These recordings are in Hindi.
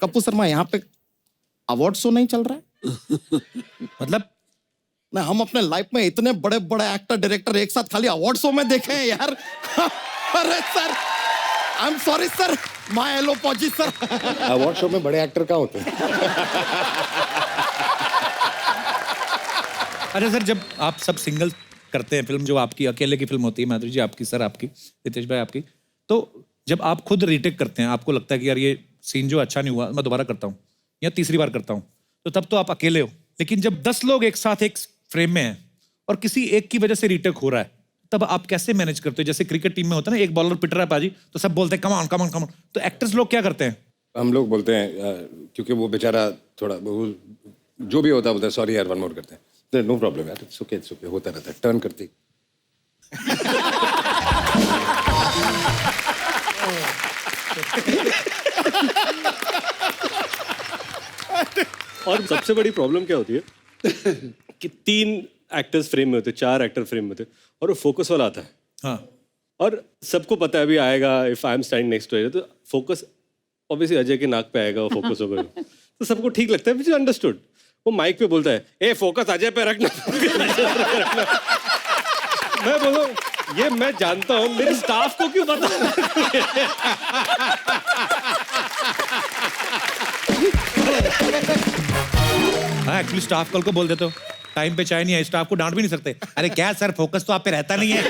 कपूर शर्मा यहाँ पे अवार्ड शो नहीं चल रहा है? मतलब ना हम अपने लाइफ में इतने बड़े बड़े एक्टर डायरेक्टर एक साथ खाली अवार्ड शो में देखे हैं यार। अरे sir, I am sorry sir, my एलोपॉजी सर। अवार्ड शो में बड़े एक्टर कहाँ होते हैं? अच्छा सर, जब आप सब सिंगल करते हैं फिल्म, जो आपकी अकेले की फिल्म होती है, माधुरी जी आपकी, सर आपकी, रितेश भाई आपकी, तो जब आप खुद रीटेक करते हैं, आपको लगता है कि यार ये सीन जो अच्छा नहीं हुआ, मैं दोबारा करता हूँ या तीसरी बार करता हूँ, तो तब तो आप अकेले हो। लेकिन जब 10 लोग एक साथ एक फ्रेम में हैं और किसी एक की वजह से रीटेक हो रहा है, तब आप कैसे मैनेज करते हो? जैसे क्रिकेट टीम में होता है ना, एक बॉलर पिट रहा है पाजी, तो सब बोलते हैं come on come on come on, तो एक्टर्स लोग क्या करते हैं? हम लोग बोलते हैं क्योंकि वो बेचारा थोड़ा वो जो भी होता है बोलता है सॉरी यार, वन मोर करते हैं। नो प्रॉब्लम यार, इट्स ओके होता रहता है, टर्न करती। और सबसे बड़ी प्रॉब्लम क्या होती है कि 3 एक्टर्स फ्रेम में होते हैं, 4 एक्टर फ्रेम में होते हैं, और वो फोकस वाला आता है। हाँ, और सबको पता है अभी आएगा, if I am standing next to, तो फोकस ऑब्वियसली अजय के नाक पे आएगा, वो फोकस होगा। तो सबको ठीक लगता है, विच इज अंडरस्टूड। वो माइक पे बोलता है ए फोकस अजय पे रखना। मैं बोलूँ ये मैं जानता हूँ, मेरे स्टाफ को क्यों पता? हाँ, एक्चुअली स्टाफ कल को बोल देते हो टाइम पे चाय नहीं है, स्टाफ को डांट भी नहीं सकते। अरे क्या सर, फोकस तो आप पे रहता नहीं है।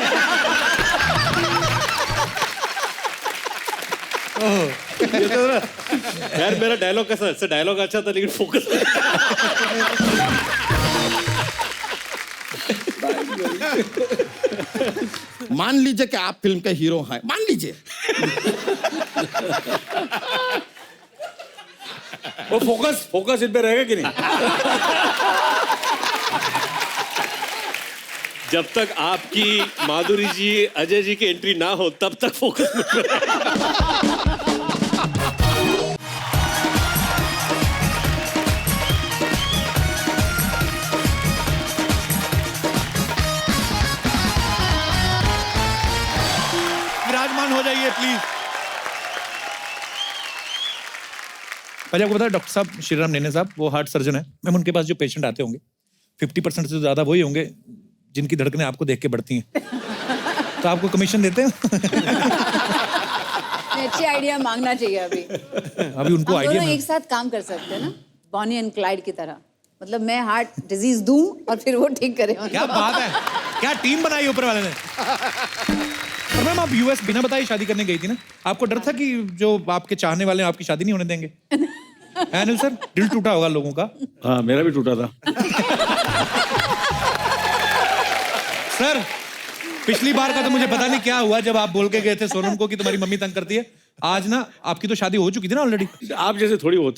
ये तो ना, यार मेरा डायलॉग कैसा, डायलॉग अच्छा था लेकिन फोकस। मान लीजिए कि आप फिल्म के हीरो हैं, मान लीजिए। वो फोकस इन पे रहेगा कि नहीं? जब तक आपकी माधुरी जी अजय जी की एंट्री ना हो तब तक फोकस मत करो। विराजमान हो जाइए प्लीज। भाई आपको पता है डॉक्टर साहब श्रीराम नेने साहब, वो हार्ट सर्जन है। मैम उनके पास जो पेशेंट आते होंगे 50% से ज्यादा वही होंगे जिनकी धड़कनें आपको देख के बढ़ती हैं। तो आपको कमीशन देते हैं? अच्छी आइडिया मांगना चाहिए अभी। अभी उनको हम आइडिया दोनों एक साथ काम कर सकते हैं ना, बॉनी एंड क्लाइड की तरह। मतलब मैं हार्ट डिजीज दूं और फिर वो ठीक करे। क्या बात है, क्या टीम बनाई ऊपर वाले ने। और मैम आप यूएस बिना बताए शादी करने गई थी ना, आपको डर था कि जो आपके चाहने वाले हैं आपकी शादी नहीं होने देंगे? अनिल सर, दिल टूटा होगा लोगों का। हाँ, मेरा भी टूटा था। सर पिछली बार का तो मुझे पता नहीं क्या हुआ जब आप बोल के गए थे सोनम को कि तुम्हारी मम्मी तंग करती है। आज ना आपकी तो शादी हो चुकी थी ना ऑलरेडी। आप जैसे थोड़ी बहुत।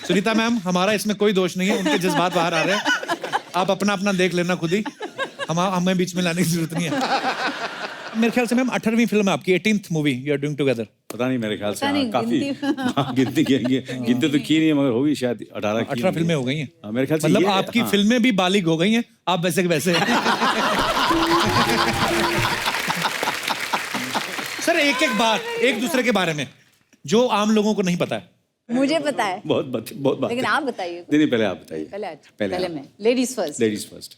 सुनीता मैम, हमारा इसमें कोई दोष नहीं है, उनके जज्बात बाहर आ रहे हैं। आप अपना अपना देख लेना खुद ही, हमें बीच में लाने की जरूरत नहीं है। मेरे ख्याल से मैम 18वीं फिल्म है आपकी, 18th movie you are doing together. पता नहीं, मेरे ख्याल से नहीं, काफी गिनती गिनते तो की नहीं है, मगर होगी शायद 18 फिल्में हो गई हैं। मेरे ख्याल से मतलब आपकी फिल्में भी बालिग हो गई हैं, आप वैसे के वैसे। सर एक एक बात एक दूसरे के बारे में जो आम लोगों को नहीं पता है। मुझे पता है, बहुत बात। लेकिन आप बताइए। नहीं, पहले आप बताइए। पहले मैं, लेडीज फर्स्ट। Ladies first.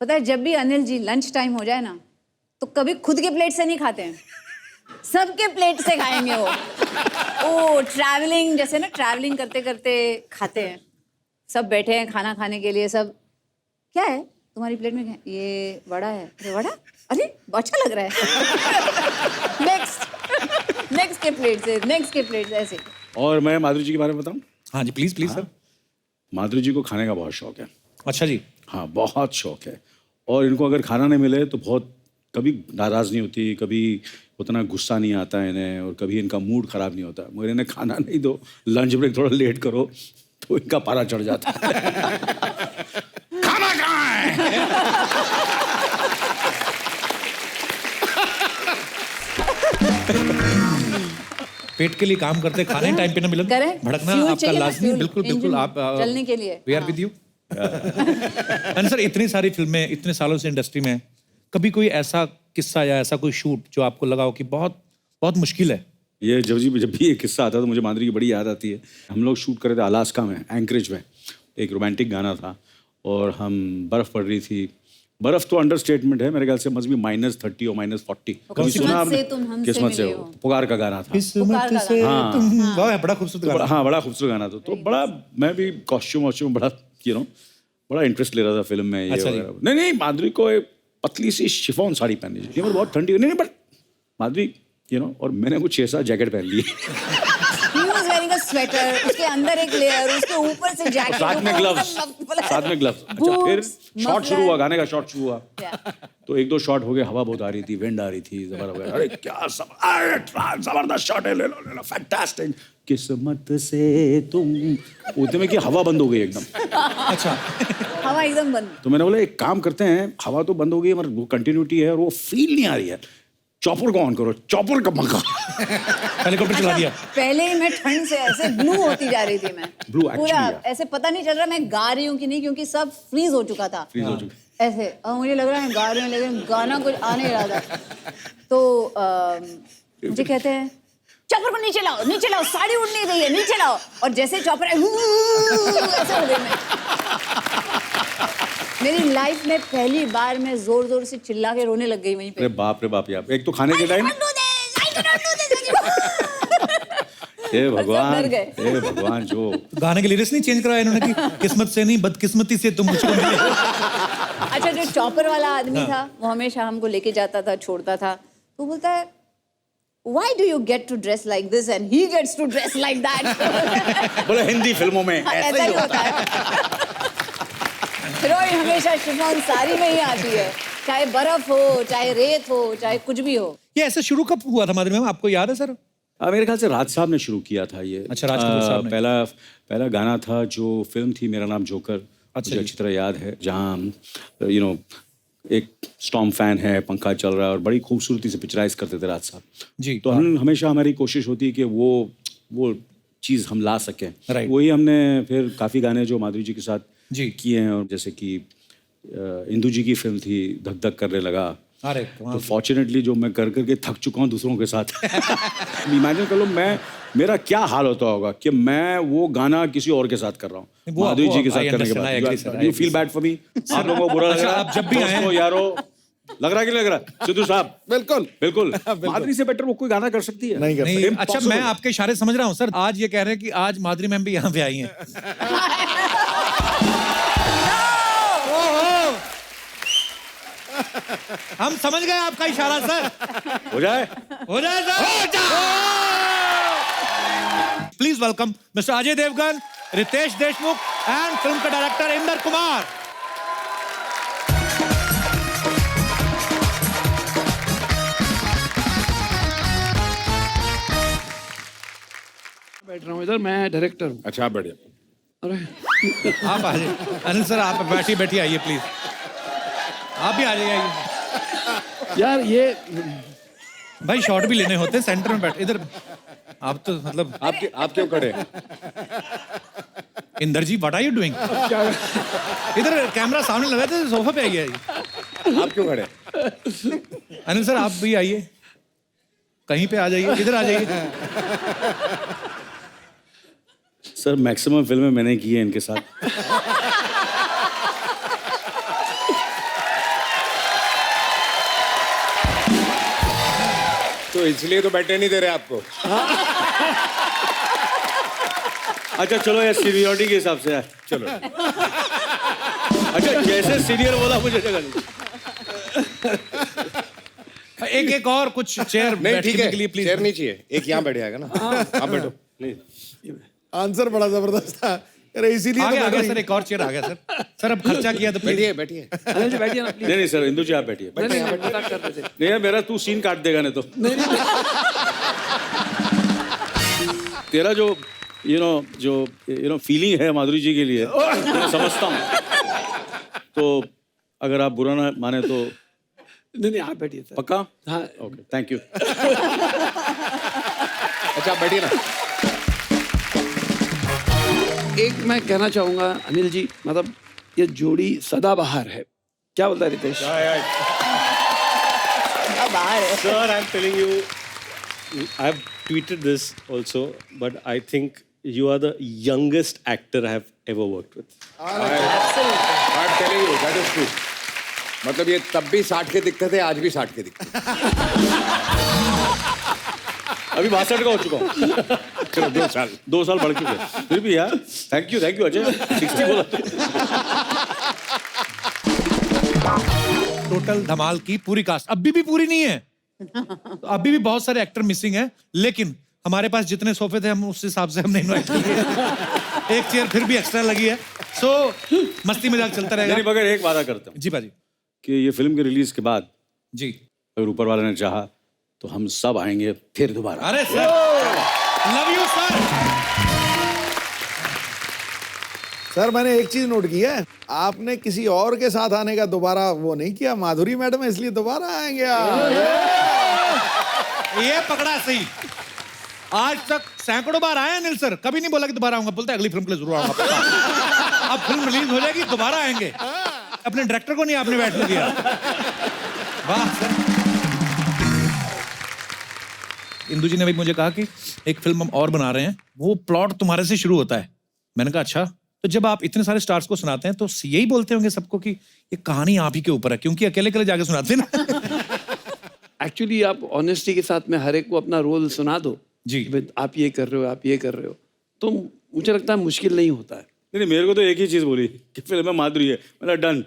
पता है, जब भी अनिल जी लंच टाइम हो जाए ना, तो कभी खुद के प्लेट से नहीं खाते हैं, सबके प्लेट से खाएंगे वो। ओ ट्रैवलिंग, जैसे ना ट्रैवलिंग करते करते खाते हैं, सब बैठे हैं खाना खाने के लिए, सब क्या है तुम्हारी प्लेट में? ये वड़ा है। अरे वड़ा, अरे अच्छा लग रहा है। नेक्स्ट के प्लेट से, नेक्स्ट के प्लेट से, ऐसे। और मैं माधुरी जी के बारे में बताऊं? हाँ जी प्लीज प्लीज सर। माधुरी जी को खाने का बहुत शौक है। अच्छा जी। हाँ, बहुत शौक है। और इनको अगर खाना नहीं मिले तो बहुत, कभी नाराज नहीं होती, कभी उतना गुस्सा नहीं आता है इन्हें, और कभी इनका मूड खराब नहीं होता। मगर इन्हें खाना नहीं दो, लंच ब्रेक थोड़ा लेट करो तो इनका पारा चढ़ जाता है। खाना कहाँ है? पेट के लिए काम करते, खाने टाइम पे ना मिलन, करें, भड़कना fuel आपका चाहिए ना, लाजमी। fuel, बिल्कुल बिल्कुल, engine आप चलने के लिए। We are with you. Anil sir, इतनी सारी फिल्में, इतने सालों से इंडस्ट्री में, कभी कोई ऐसा किस्सा या ऐसा कोई शूट जो आपको लगा हो कि बहुत बहुत मुश्किल है? ये जब भी ये किस्सा आता है तो मुझे माधुरी की बड़ी याद आती है। हम लोग शूट कर रहे थे अलास्का में, एंकरेज में। एक रोमांटिक गाना था और हम बर्फ़ पड़ रही थी। बर्फ़ तो अंडरस्टेटमेंट है, मेरे ख्याल से मस्ट बी -30 और -40। कभी सुना आपने? किस्मत से हो, पुकार का गाना था। किस्मत से तुम, वाह, बड़ा खूबसूरत गाना। हाँ, बड़ा खूबसूरत गाना था। तो बड़ा, मैं भी कॉस्ट्यूम बड़ा बड़ा इंटरेस्ट ले रहा था फिल्म में। ये अच्छा जी। वगैरह। नहीं, माधुरी को एक पतली सी शिफॉन साड़ी पहननी चाहिए। मतलब बहुत ठंडी नहीं, बट माधुरी और मैंने कुछ 6-7 जैकेट पहन ली। He was wearing a sweater, उसके अंदर एक लेयर, उसके ऊपर से जैकेट, साथ में ग्लव्स। अच्छा, फिर शॉट शुरू हुआ, गाने का शॉट शुरू हुआ। तो 1-2 शॉट हो गए, हवा बहुत आ रही थी, विंड आ रही थी, जबरदस्त। अरे क्या जबरदस्त शॉट है, ले लो, फैंटास्टिक। किस्मत से तुम, उतने में कि हवा बंद हो गई एकदम। अच्छा। हवा एकदम बंद। तो मैंने बोला एक काम करते हैं, हवा तो बंद हो गई मगर वो कंटिन्यूटी है और वो फील नहीं आ रही है। चॉपर को ऑन करो, चॉपर का पंखा। हेलीकॉप्टर चला दिया। पहले ही मैं ठंड से ऐसे ब्लू होती जा रही थी मैं। Blue actually, पूरा yeah. ऐसे पता नहीं चल रहा मैं गा रही हूँ कि नहीं, क्योंकि सब फ्रीज हो चुका था। फ्रीज हो चुका। ऐसे और मुझे लग रहा है गा रही हूँ, लेकिन गाना कुछ आ नहीं रहा था। तो मुझे कहते हैं चॉपर को नीचे लाओ, साड़ी उड़ नहीं रही है, नीचे लाओ। और जैसे चॉपर ऐसे हो गई मैं। मेरी लाइफ में पहली बार मैं जोर जोर से चिल्ला के रोने लग गई वहीं पे। अरे बाप यार, एक तो खाने के टाइम, हे भगवान, जो गाने के लिरिक्स नहीं चेंज कराया इन्होंने कि किस्मत से नहीं, बदकिस्मती से तुम मुझको मिले। अच्छा, जो चॉपर वाला आदमी था वो हमेशा हमको लेके जाता था, छोड़ता था। तो बोलता है Why do you get to dress like this and he gets to dress like that? बोले हिंदी फिल्मों में ऐसा ही होता है। हीरोइन हमेशा शिफॉन साड़ी में ही आती है, चाहे बर्फ हो, चाहे रेत हो, चाहे कुछ भी हो। ये ऐसे शुरू कब हुआ था माधुरी मैम, आपको याद है सर? मेरे ख्याल से राज साहब ने शुरू किया था ये। अच्छा, राज कपूर साहब ने। पहला गाना था जो फिल्म थी मेरा नाम जोकर। अच्छा, मुझे अच्छी तरह याद है, जहाँ एक स्टॉर्म फैन है, पंखा चल रहा है और बड़ी खूबसूरती से पिक्चराइज करते थे राज साहब जी। तो हम हमेशा, हमारी कोशिश होती है कि वो चीज़ हम ला सकें। Right. वही हमने फिर काफ़ी गाने जो माधुरी जी के साथ जी किए हैं, और जैसे कि इंदु जी की फिल्म थी धक धक करने लगा। अरे तो फॉर्चुनेटली जो मैं कर करके थक चुका हूँ दूसरों के साथ। इमेजिन कर लो मेरा क्या हाल होता होगा कि मैं वो गाना किसी और के साथ कर रहा हूँ, माधुरी जी के साथ करने के बाद। You feel bad for me? आप लोगों को बुरा लग रहा है? आप जब भी आए यारो, लग रहा है कि लग रहा है? सिद्धू साहब बिल्कुल माधुरी से बेटर वो कोई गाना कर सकती है? नहीं कर नहीं, अच्छा मैं आपके इशारे समझ रहा हूँ सर। आज ये कह रहे हैं कि आज माधुरी मैम भी यहाँ पे आई हैं। हम समझ गए आपका इशारा सर। हो जाए sir. Please welcome mister Ajay Devgan, Riteish Deshmukh and film का डायरेक्टर इंदर कुमार। बैठ रहा हूँ इधर, मैं डायरेक्टर हूँ। अच्छा, बढ़िया। अरे आप आ जाइए अनिल सर, आप बैठी आइए प्लीज। आप भी आ जाइए। यार ये भाई शॉट भी लेने होते हैं, सेंटर में बैठ इधर। आप तो मतलब आप क्यों खड़े हैं? इंदर जी, व्हाट आर यू डूइंग? इधर कैमरा सामने लगा था, सोफा पे आइए। आप क्यों खड़े? अनिल सर आप भी आइए, कहीं पे आ जाइए, इधर आ जाइए। सर मैक्सिमम फिल्में मैंने की है इनके साथ। तो इसलिए तो बैठने नहीं दे रहे आपको। अच्छा चलो यार, सीनियरिटी के हिसाब से यार चलो। अच्छा जैसे सीनियर बोला मुझे जगह नहीं। एक और कुछ चेयर नहीं, ठीक है, के लिए प्लीज। चेयर नहीं चाहिए, एक यहाँ बैठ जाएगा ना। आप बैठो। नहीं, आंसर बड़ा जबरदस्त था। अरे इसीलिए आ तो गया बैठ रही- सर, एक और चेयर आ गया सर। सर अब खर्चा किया तो प्लीज बैठिए। अनिल जी बैठिए ना प्लीज। नहीं सर, इंदु जी आप बैठिए। नहीं, मजाक कर रहे थे। नहीं यार, मेरा तू सीन काट देगा नहीं तो। तेरा जो फीलिंग है माधुरी जी के लिए मैं समझता हूँ। तो अगर आप बुरा ना माने तो नहीं आप बैठिए सर। पक्का? हाँ ओके, थैंक यू। अच्छा, आप बैठिए ना। एक मैं कहना चाहूँगा अनिल जी, मतलब ये जोड़ी सदाबहार है। क्या बोलता है रितेश? बाहर है। Sir, I'm telling you, I've tweeted this also, but I think you are the youngest actor I have ever worked with. I'm telling you, that is true. मतलब ये तब भी 60 के दिखते थे, आज भी 60 के दिखते अभी 62 का हो चुका हूँ। चलो 2 साल 2 साल बढ़ चुके हैं। फिर भी यार थैंक यू अजय 60 बोला। टोटल धमाल की पूरी कास्ट अभी भी पूरी नहीं है, तो अभी भी बहुत सारे एक्टर मिसिंग हैं, लेकिन हमारे पास जितने सोफे थे हम उस हिसाब से हमने इन्वाइट किए। एक चेयर फिर भी एक्स्ट्रा लगी है, सो मस्ती मजाक चलता रहेगा। नहीं, मगर एक वादा करता हूँ जी भाजी। कि ये फिल्म के रिलीज के बाद जी अगर ऊपर वाले ने चाहा तो हम सब आएंगे फिर दोबारा। अरे sir, love you sir. Sir मैंने एक चीज नोट की है, आपने किसी और के साथ आने का दोबारा वो नहीं किया, माधुरी मैडम है इसलिए दोबारा आएंगे आप। ये पकड़ा सही। आज तक सैकड़ों बार आए अनिल सर, कभी नहीं बोला कि दोबारा आऊंगा, बोलते अगली फिल्म के लिए जरूर आऊंगा। अब फिल्म रिलीज हो जाएगी दोबारा आएंगे। अपने डायरेक्टर को नहीं आपने बैठने दिया। वाह सर। इंदु जी ने भी मुझे कहा कि एक फिल्म हम और बना रहे हैं, वो प्लॉट तुम्हारे से शुरू होता है। मैंने कहा अच्छा, तो जब आप इतने सारे स्टार्स को सुनाते हैं तो यही बोलते होंगे सबको कि ये कहानी आप ही के ऊपर है, क्योंकि अकेले अकेले जाके सुनाते हैं ना। एक्चुअली आप ऑनेस्टी के साथ में हर एक को अपना रोल सुना दो जी। कि भाई आप ये कर रहे हो, आप ये कर रहे हो, तो मुझे लगता है मुश्किल नहीं होता है। नहीं, मेरे को तो एक ही चीज बोली कि फिल्म में माधुरी है, मतलब डन।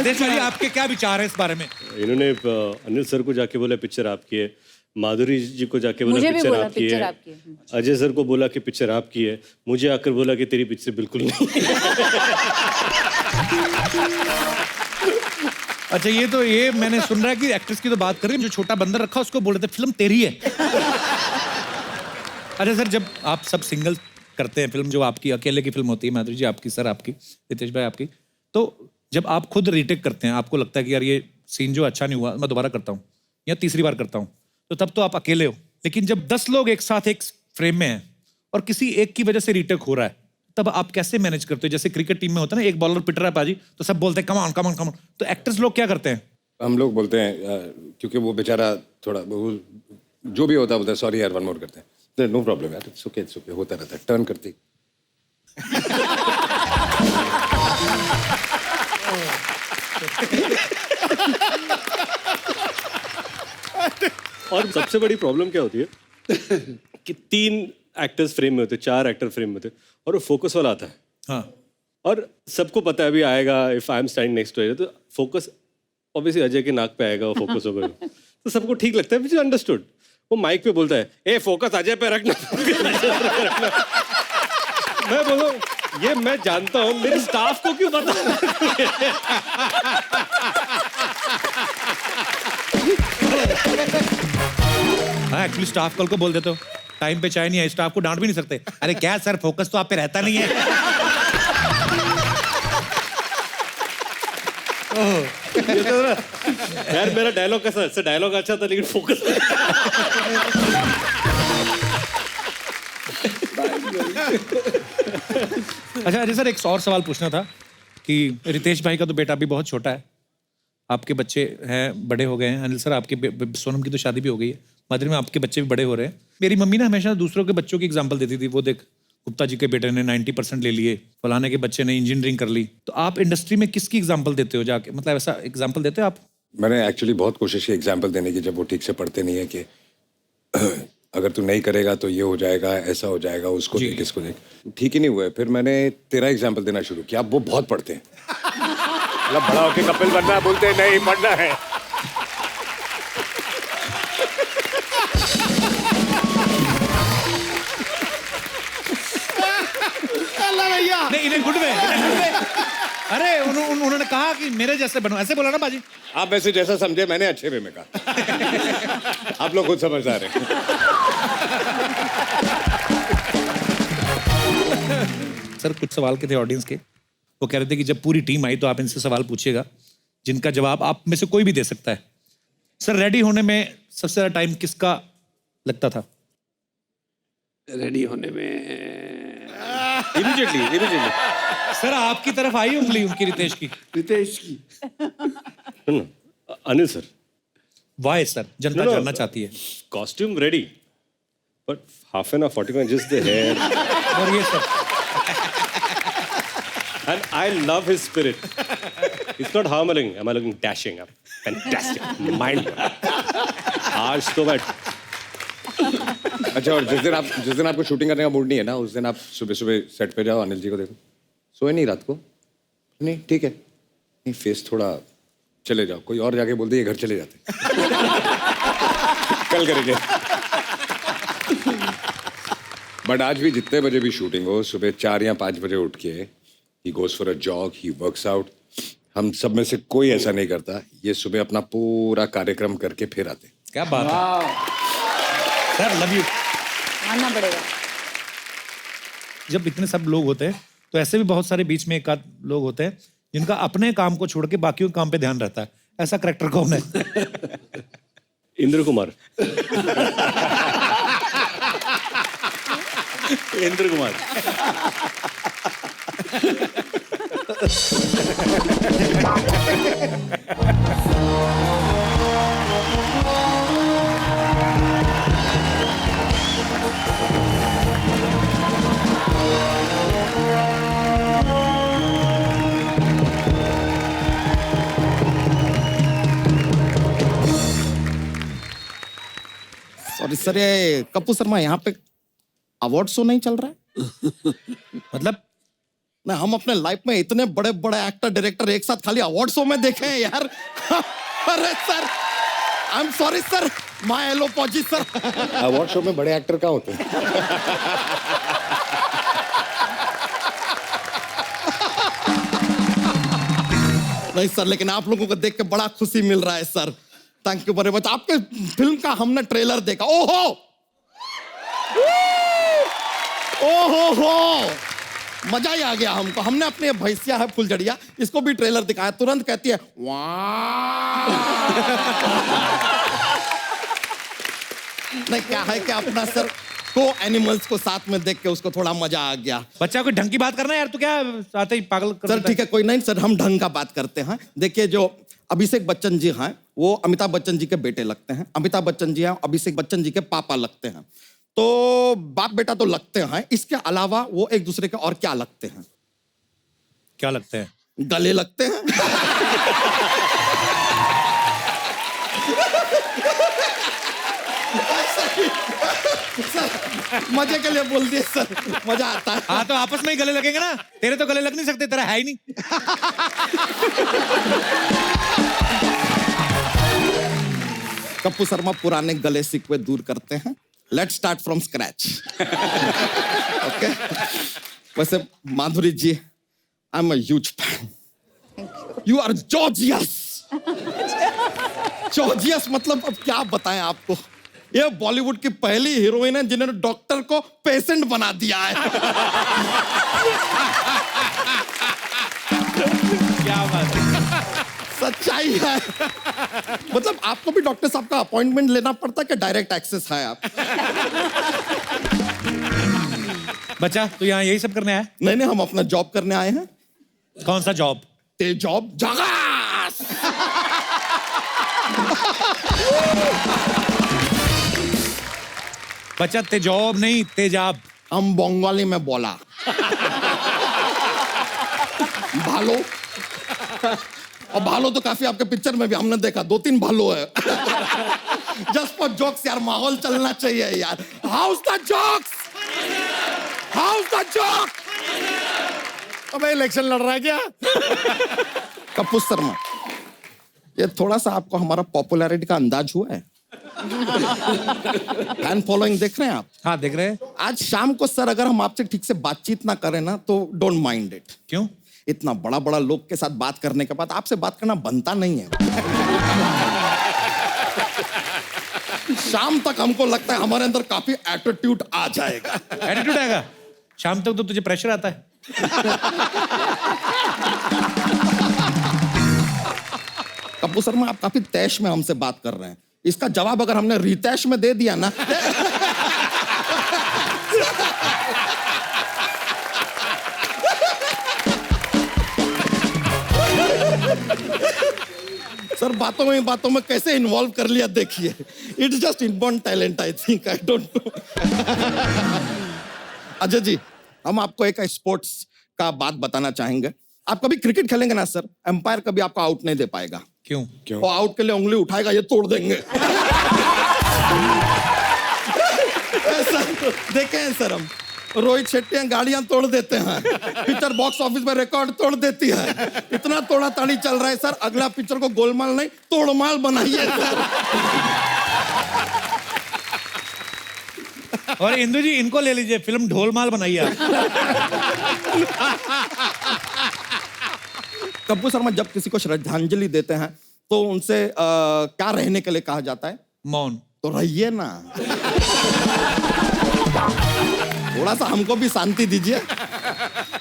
देश भाई, आपके क्या विचार है इस बारे में? इन्होंने अनिल सर को जाके बोला पिक्चर आपकी है, माधुरी जी को जाके बोला मुझे भी पिक्चर बोला आपकी पिक्चर है, आपकी है। अजय सर को बोला कि पिक्चर आपकी है, मुझे आकर बोला कि तेरी पिक्चर बिल्कुल नहीं है। अच्छा, ये मैंने सुन रहा है कि एक्ट्रेस की तो बात कर रही है, जो छोटा बंदर रखा उसको बोल रहे थे फिल्म तेरी है। अच्छा सर, जब आप सब सिंगल करते हैं फिल्म, जो आपकी अकेले की फिल्म होती है, माधुरी जी आपकी, सर आपकी, रितेश भाई आपकी, तो जब आप खुद रीटेक करते हैं, आपको लगता है कि यार ये सीन जो अच्छा नहीं हुआ, मैं दोबारा करता हूँ या तीसरी बार करता हूँ, तो तब तो आप अकेले हो। लेकिन जब 10 लोग एक साथ एक फ्रेम में हैं और किसी एक की वजह से रीटेक हो रहा है, तब आप कैसे मैनेज करते हो? जैसे क्रिकेट टीम में होता है ना, एक बॉलर पिट रहा है पाजी, तो सब बोलते हैं come on come on come on, तो एक्टर्स लोग क्या करते हैं? हम लोग बोलते हैं क्योंकि वो बेचारा थोड़ा वो जो भी होता है बोलता है सॉरी यार 1 मोर करते हैं। नो प्रॉब्लम यार, इट्स ओके होता रहता है, टर्न करती। और सबसे बड़ी प्रॉब्लम क्या होती है कि 3 एक्टर्स फ्रेम में होते, 4 एक्टर फ्रेम में होते, और वो फोकस वाला आता है। हाँ, और सबको पता है अभी आएगा, if I am standing next to Ajay, तो फोकस ऑब्वियसली अजय के नाक पे आएगा, वो फोकस होगा। तो सबको ठीक लगता है, विच इज अंडरस्टूड। वो माइक पे बोलता है ए फोकस अजय पे रखना। मैं बोलूं ये मैं जानता हूँ, मेरे स्टाफ को क्यों पता? हाँ, एक्चुअली स्टाफ कल को बोल देते हो टाइम पे चाय नहीं आई, स्टाफ को डांट भी नहीं सकते। अरे क्या सर, फोकस तो आप पे रहता नहीं है। यार मेरा डायलॉग कैसा है? डायलॉग अच्छा था लेकिन फोकस। अच्छा अजय सर, एक और सवाल पूछना था कि रितेश भाई का तो बेटा अभी बहुत छोटा है, आपके बच्चे हैं, बड़े हो गए हैं। अनिल सर, आपके सोनम की तो शादी भी हो गई है, माधुरी में आपके बच्चे भी बड़े हो रहे हैं। मेरी मम्मी ना हमेशा दूसरों के बच्चों की एग्जाम्पल देती थी, वो देख गुप्ता जी के बेटे ने 90% ले लिए, फलाने के बच्चे ने इंजीनियरिंग कर ली। तो आप इंडस्ट्री में किसकी एग्जाम्पल देते हो जाके, मतलब ऐसा एग्जाम्पल देते हो आप? मैंने एक्चुअली बहुत कोशिश की एग्जाम्पल देने की, जब वो ठीक से पढ़ते नहीं है, कि अगर तू नहीं करेगा तो ये हो जाएगा, ऐसा हो जाएगा, उसको देख इसको देख, ठीक ही नहीं हुआ है। फिर मैंने तेरा एग्जाम्पल देना शुरू किया। वो बहुत पढ़ते हैं, मतलब बड़ा होके कपिल बनना है, बोलते हैं नहीं पढ़ना है। नहीं, इन्हें गुड वे। अरे उन्होंने कहा कि मेरे जैसे बनो, ऐसे बोला ना बाजी। आप वैसे जैसा समझे, मैंने अच्छे वे में कहा। आप लोग खुद समझदार हैं। सर, कुछ सवाल के थे ऑडियंस के, वो कह रहे थे कि जब पूरी टीम आई तो आप इनसे सवाल पूछिएगा जिनका जवाब आप में से कोई भी दे सकता है। सर, रेडी होने में सबसे ज्यादा टाइम किसका लगता था? रेडी होने में इमीडिएटली सर आपकी तरफ आई उंगली उनकी रितेश की। रितेश की सुनो ना, Anil sir, why sir, Janata No, no. जानना चाहती है। costume ready, but half an hour, 45 just the hair. और ये sir, And I love his spirit. It's not how am I looking? Am I looking dashing up? Fantastic. Mind. आज तो मैं अच्छा, और जिस दिन आपको शूटिंग करने का मूड नहीं है ना, उस दिन आप सुबह सुबह सेट पे जाओ, अनिल जी को देखो, सोए नहीं रात को? नहीं, ठीक है, नहीं फेस थोड़ा, चले जाओ, कोई और जाके बोल दे ये घर चले जाते कल करेंगे। बट आज भी जितने बजे भी शूटिंग हो, सुबह 4 या 5 बजे उठ के he goes for a jog, he works out. हम सब में से कोई ऐसा नहीं करता, ये सुबह अपना पूरा कार्यक्रम करके फिर आते। क्या बात है सर, लव यू। मानना पड़ेगा। जब इतने सब लोग होते हैं तो ऐसे भी बहुत सारे बीच में एक आध लोग होते हैं जिनका अपने काम को छोड़ के बाकियों के काम पे ध्यान रहता है। ऐसा करेक्टर कौन है? इंद्र कुमार। इंद्र कुमार। सॉरी सर, ये कपूर शर्मा यहाँ पे अवार्ड शो नहीं चल रहा है? मतलब ना, हम अपने लाइफ में इतने बड़े बड़े एक्टर डायरेक्टर एक साथ खाली अवार्ड शो में देखे हैं यार। अरे sir, I am sorry sir, my एलोपॉजी सर। अवार्ड शो में बड़े एक्टर कहाँ होते हैं? नहीं सर, लेकिन आप लोगों को देख के बड़ा खुशी मिल रहा है sir. Thank you very much. आपके फिल्म का हमने ट्रेलर देखा। ओहो ओहो, मजा ही आ गया हमको। हमने अपने भैंसिया है फुलझड़िया, इसको भी ट्रेलर दिखाया, तुरंत कहती है वाह। नहीं, क्या है कि अपना सर को एनिमल्स को साथ में देख के उसको थोड़ा मजा आ गया। बच्चा कोई ढंग की बात करना है यार, तू क्या आते ही पागल कर सर देता ठीक है, कोई नहीं सर, हम ढंग का बात करते हैं। देखिए, जो अभिषेक बच्चन जी हैं वो अमिताभ बच्चन जी के बेटे लगते हैं, अमिताभ बच्चन जी हैं अभिषेक बच्चन जी के पापा लगते हैं। तो बाप बेटा तो लगते हैं, इसके अलावा वो एक दूसरे के और क्या लगते हैं? क्या लगते हैं? गले लगते हैं। सर, मजे के लिए बोल दिए सर, मजा आता है। हाँ तो आपस में ही गले लगेंगे ना, तेरे तो गले लग नहीं सकते, तेरा है ही नहीं। कप्पू शर्मा पुराने गले सिकवे दूर करते हैं। Let's start from scratch. Okay, वैसे Madhuri ji, I am a huge fan. You are gorgeous. Gorgeous मतलब अब क्या बताएं आपको। ये बॉलीवुड की पहली हीरोइन है जिन्होंने डॉक्टर को पेशेंट बना दिया है। क्या बात है, सच्चाई है। मतलब आपको भी डॉक्टर साहब का अपॉइंटमेंट लेना पड़ता है कि डायरेक्ट एक्सेस है आप? बच्चा तू यहाँ यही सब करने आया? नहीं नहीं, हम अपना जॉब करने आए हैं। कौन सा जॉब? ते जॉब जगास। बच्चा तेजॉब नहीं, तेजाब। हम बंगाली में बोला। भालो, और भालो तो काफी आपके पिक्चर में भी हमने देखा, 2-3 भालो है। जस्ट फॉर जोक्स यार, माहौल चलना चाहिए यार। House the jokes, house the joke. अबे इलेक्शन लड़ रहा है क्या? कपूर शर्मा, ये थोड़ा सा आपको हमारा पॉपुलैरिटी का अंदाज हुआ है? फैन फॉलोइंग देख रहे हैं आप? हाँ देख रहे हैं। आज शाम को सर अगर हम आपसे ठीक से बातचीत ना करें ना तो डोंट माइंड इट। क्यों? इतना बड़ा बड़ा लोग के साथ बात करने के बाद आपसे बात करना बनता नहीं है। शाम तक हमको लगता है हमारे अंदर काफी एटीट्यूड आ जाएगा। एटीट्यूड आएगा? शाम तक तो तुझे प्रेशर आता है। कपूर शर्मा, आप काफी तैश में हमसे बात कर रहे हैं। इसका जवाब अगर हमने रितैश में दे दिया ना सर बातों में कैसे इन्वॉल्व कर लिया देखिए. It's just inborn talent I think. I don't know. Ajay ji, हम आपको एक स्पोर्ट्स का बात बताना चाहेंगे. आप कभी क्रिकेट खेलेंगे ना सर, एम्पायर कभी आपको आउट नहीं दे पाएगा. क्यों? वो आउट के लिए उंगली उठाएगा, ये तोड़ देंगे. ऐसा देखे हैं सर हम. रोहित शेट्टी गाड़ियां तोड़ देते हैं, पिक्चर बॉक्स ऑफिस में रिकॉर्ड तोड़ देती है. इतना तोड़ा ताड़ी चल रहा है सर. अगला पिक्चर को गोलमाल नहीं तोड़माल बनाइए. और इंदु जी, इनको ले लीजिए, फिल्म ढोलमाल बनाइए आप. कपूर शर्मा जब किसी को श्रद्धांजलि देते हैं तो उनसे क्या रहने के लिए कहा जाता है? मौन. तो रहिए ना, थोड़ा सा हमको भी शांति दीजिए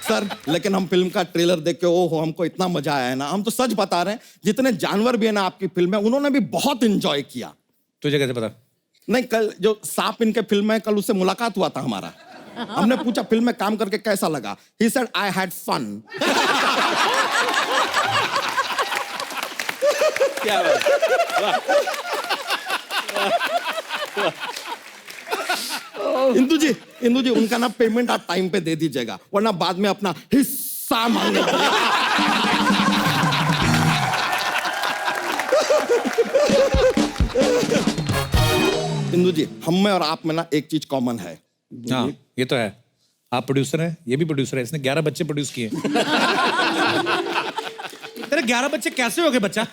सर. लेकिन हम फिल्म का ट्रेलर देख के ओहो हमको इतना मजा आया है ना. हम तो सच बता रहे हैं, जितने जानवर भी है ना आपकी फिल्म में, उन्होंने भी बहुत एंजॉय किया. तुझे कैसे पता? नहीं, कल जो सांप इनके फिल्म में, कल उससे मुलाकात हुआ था हमारा. हमने पूछा फिल्म में काम करके कैसा लगा. He said I had fun. क्या बात. इंदु जी उनका ना पेमेंट आप टाइम पे दे दीजिएगा, वरना बाद में अपना हिस्सा मांगे. इंदु जी, हम में और आप में ना एक चीज कॉमन है. हाँ, ये तो है. आप प्रोड्यूसर हैं, ये भी प्रोड्यूसर है. इसने 11 बच्चे प्रोड्यूस किए. तेरे 11 बच्चे कैसे हो गए बच्चा?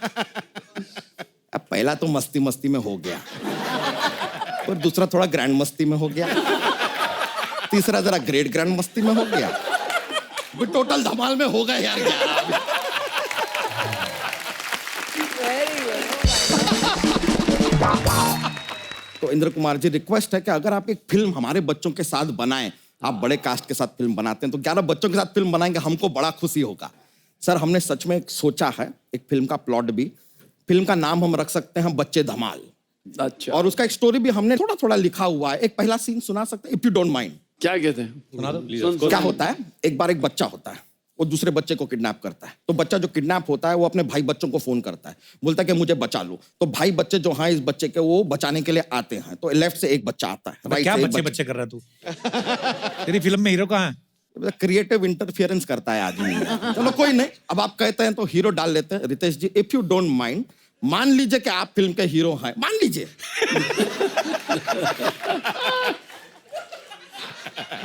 अब पहला तो मस्ती मस्ती में हो गया, और दूसरा थोड़ा ग्रैंड मस्ती में हो गया, तीसरा जरा ग्रेट ग्रैंड मस्ती में हो गया, टोटल धमाल में हो गए यार 11. तो इंद्र कुमार जी, रिक्वेस्ट है कि अगर आप एक फिल्म हमारे बच्चों के साथ बनाएं, आप बड़े कास्ट के साथ फिल्म बनाते हैं, तो 11 बच्चों के साथ फिल्म बनाएंगे, हमको बड़ा खुशी होगा. सर, हमने सच में सोचा है एक फिल्म का प्लॉट भी. फिल्म का नाम हम रख सकते हैं बच्चे धमाल. अच्छा, और उसका एक स्टोरी भी हमने थोड़ा थोड़ा लिखा हुआ है. एक पहला सीन सुना सकते हैं, इफ यू डोंट माइंड. क्या कहते हैं? सुना दो. क्या होता है, एक बार एक बच्चा होता है, वो दूसरे बच्चे को किडनैप करता है. तो बच्चा जो किडनैप होता है वो अपने भाई बच्चों को फोन करता है, बोलता है कि मुझे बचा लो. तो भाई बच्चे जो हैं इस बच्चे के, वो बचाने के लिए आते हैं. तो लेफ्ट से एक बच्चा आता है, राइट क्या से एक बच्चे बच्चे कर रहा है तू? तेरी फिल्म में हीरो कहाँ है? क्रिएटिव इंटरफियरेंस करता है आदमी. चलो कोई नहीं, अब आप कहते हैं तो हीरो डाल लेते हैं. रितेश जी, इफ यू डोंट माइंड, मान लीजिए कि आप फिल्म के हीरो हैं, मान लीजिए.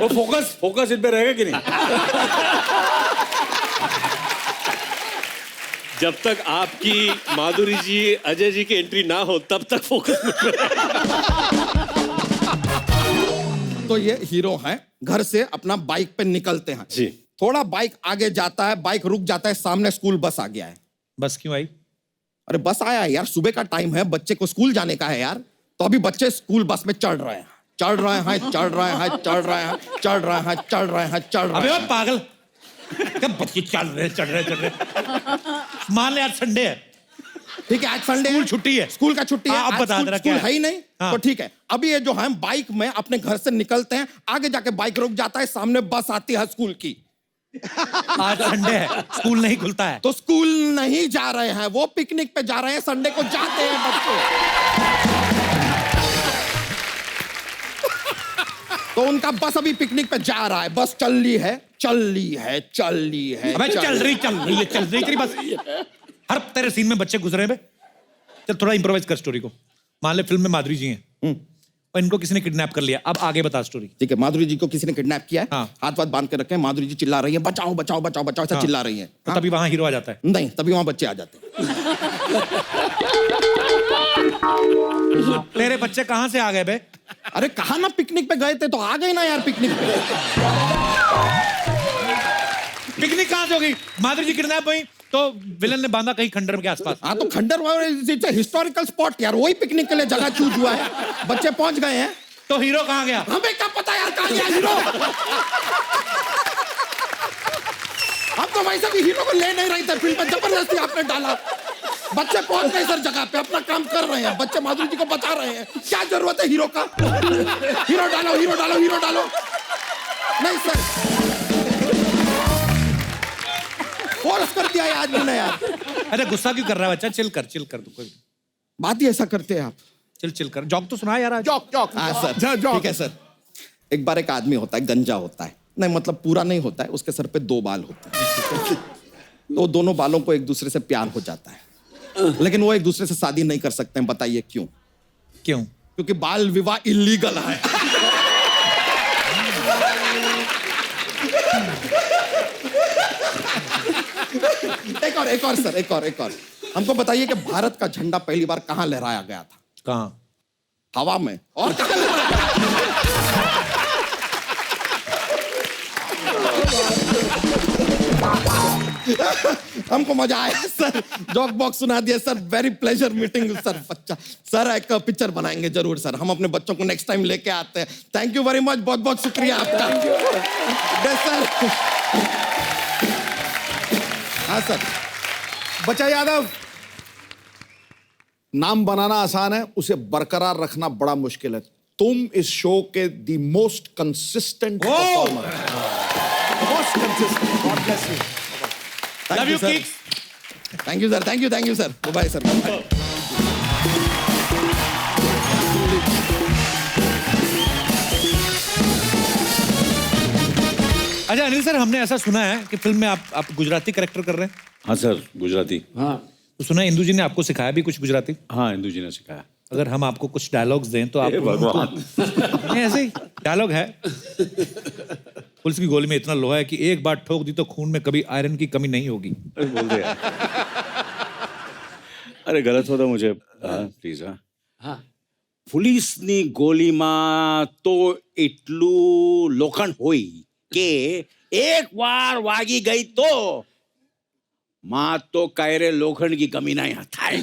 वो फोकस इन पे रहेगा कि नहीं? जब तक आपकी माधुरी जी, अजय जी की एंट्री ना हो, तब तक फोकस मत करो. तो ये हीरो हैं, घर से अपना बाइक पे निकलते हैं जी. थोड़ा बाइक आगे जाता है, बाइक रुक जाता है, सामने स्कूल बस आ गया है. बस क्यों आई? अरे बस आया है यार, सुबह का टाइम है, बच्चे को स्कूल जाने का है यार. तो अभी बच्चे स्कूल बस में चढ़ रहे हैं. अबे वो पागल, क्या बच्चे चढ़ रहे. मान ले आज संडे है. ठीक है, आज संडे स्कूल छुट्टी है. स्कूल का छुट्टी है. अब आज बता स्कूल जरा क्या है ही नहीं. हाँ. तो ठीक है, अभी ये जो है बाइक में अपने घर से निकलते हैं, आगे जाके बाइक रुक जाता है, सामने बस आती है स्कूल की. आज संडे है, स्कूल नहीं खुलता है. तो स्कूल नहीं जा रहे हैं, वो पिकनिक पे जा रहे हैं. संडे को जाते हैं बच्चे. तो उनका बस अभी पिकनिक पे जा रहा है. बस चल ली है. अबे चल रही है तेरी बस. हर तेरे सीन में बच्चे गुजरे हैं बे. चल थोड़ा इंप्रोवाइज कर स्टोरी को. मान ले फिल्म में माधुरी जी हैं और इनको किसी ने किडनैप कर लिया. अब आगे बता स्टोरी. ठीक है, माधुरी जी को किसी ने किडनैप किया है. हाँ. हाथ बांध के रखे हैं. माधुरी जी चिल्ला रही है, बचाओ बचाओ बचाओ बचाओ, ऐसा चिल्ला रही है. तो तभी वहां हीरो आ जाता है. नहीं, तभी वहां बच्चे आ जाते हैं. तेरे बच्चे कहां से आ गए बे? अरे कहा ना पिकनिक पे गए थे, तो आ गए ना यार पिकनिक पे. पिकनिक कहां से होगी? माधुरी जी किडनैप हुई तो विलन ने बांधा कहीं खंडर के आसपास. हाँ, तो खंडर हिस्टोरिकल स्पॉट यार, वही पिकनिक के लिए जगह चूज हुआ है. बच्चे पहुंच गए हैं. तो हीरो कहां गया? हमें क्या पता यार कहां गया हीरो. हम तो वैसे भी हीरो को ले नहीं रहे थे फिल्म में, जबरदस्ती आपने डाला. बच्चे पहुंच गए सर जगह पे, अपना काम कर रहे हैं. बच्चे माधुरी जी को बचा रहे हैं. क्या जरूरत है हीरो का? हीरो डालो. नहीं सर, फोर्स कर दिया है आज मैंने यार। अरे गुस्सा क्यों कर रहा है बच्चा? चिल कर तू, कोई बात ही ऐसा करते हैं आप। चिल कर। जॉक तो सुना यार आज। जॉक हाँ सर, ठीक है सर। एक बार एक आदमी होता है, गंजा होता है, नहीं मतलब पूरा नहीं होता है, उसके सर पे 2 बाल होते हैं। तो दोनों बालों को एक दूसरे से प्यार हो जाता है, लेकिन वो एक दूसरे से शादी नहीं कर सकते हैं। बताइए क्यों? क्यों? क्योंकि बाल विवाह इलीगल है। एक और सर, एक और। हमको बताइए कि भारत का झंडा पहली बार कहाँ लहराया गया था? कहाँ? हवा में। और कहाँ लहराया? हमको मजा आया सर, जॉक बॉक्स सुना दिया sir. Very pleasure meeting sir. बच्चा सर एक पिक्चर बनाएंगे जरूर सर, हम अपने बच्चों को नेक्स्ट टाइम लेके आते हैं। थैंक यू वेरी मच, बहुत बहुत शुक्रिया आपका। Yes sir. हाँ सर। बच्चा यादव, नाम बनाना आसान है, उसे बरकरार रखना बड़ा मुश्किल है। तुम इस शो के the most consistent performer, most consistent. God bless you. Love you kids. Thank you sir, thank you sir. Bye sir. अच्छा अनिल सर, हमने ऐसा सुना है कि फिल्म में आप गुजराती कैरेक्टर कर रहे हैं। हाँ सर, गुजराती। हाँ तो सुना है इंदू जी ने आपको सिखाया भी कुछ गुजराती? हाँ, इंदू जी ने सिखाया। अगर हम आपको कुछ डायलॉग्स दें तो आप नहीं, ऐसे ही डायलॉग है। पुलिस की गोली में इतना लोहा है कि एक बार ठोक दी तो खून में कभी आयरन की कमी नहीं होगी। अरे बोल दे यार। अरे गलत होता मुझे, हाँ प्लीज। हाँ हाँ પોલીસની ગોલીમાં તો એટલું લોખંડ હોય કે એક વાર વાગી ગઈ તો માં તો કાયરે લોખંડ की कमी नहीं થાય।